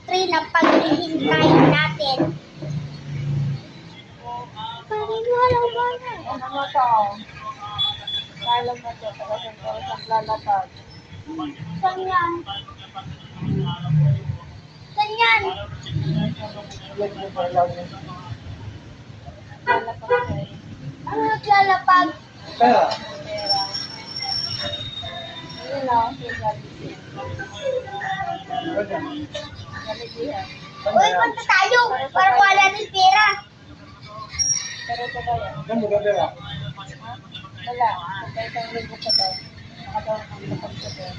3 na paghihintayin natin. Parang walang wala. Ano mo to? Kala mo to, taga-sentro lalapag. Saan yan? Saan yan? Ilan mo ba lang yun? Lalapag kayo. Ano naglalapag? Pera. Ayun na, sige. Uy, punta tayo. Parang wala ng pera. Pero ito ba yan? Saan mo ka pera? Wala. Kaya isang libo ka daw. Nakatawag ang kapag ko daw.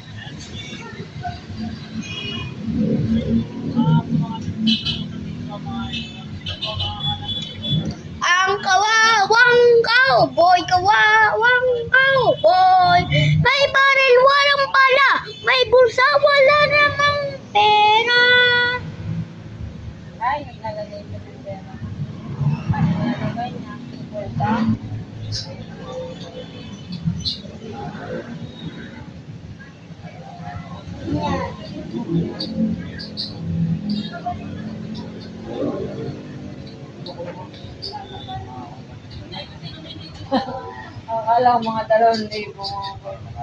Ang kawawang cowboy, kawawang cowboy. May baril, walang pala. May bulsa, wala namang pera. Ay, naglalagay ko ng pera. Ay, naglalagay niya. Puwerta. Akala ko mga 2,000 mga puwerta.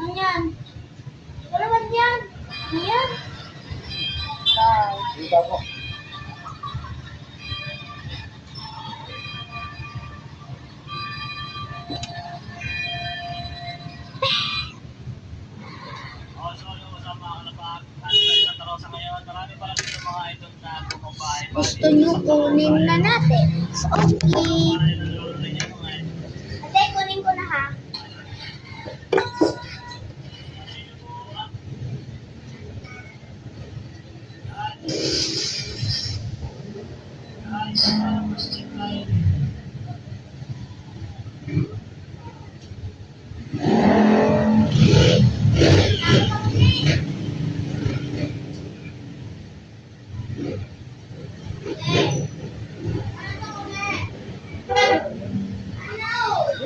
Ano yan? Wala man yan. Ano yan? Dito ako. Gusto nyo kunin na natin. Okay. Ate, kunin ko na ha.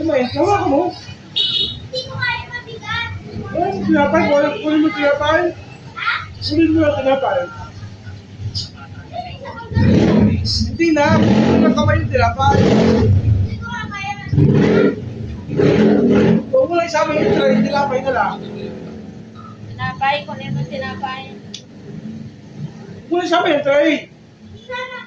May tawa ka mo. Hindi ko kaya mabigat. Ang tinapay, kunin mo tinapay. Kunin mo yung tinapay. Hindi na, kunin mo kamay yung tinapay. Hindi ko kaya mabigat. Huwag mo lang isama yung tinapay na lang. Tinapay, kunin mo tinapay. Huwag mo lang isama yung tray. Sana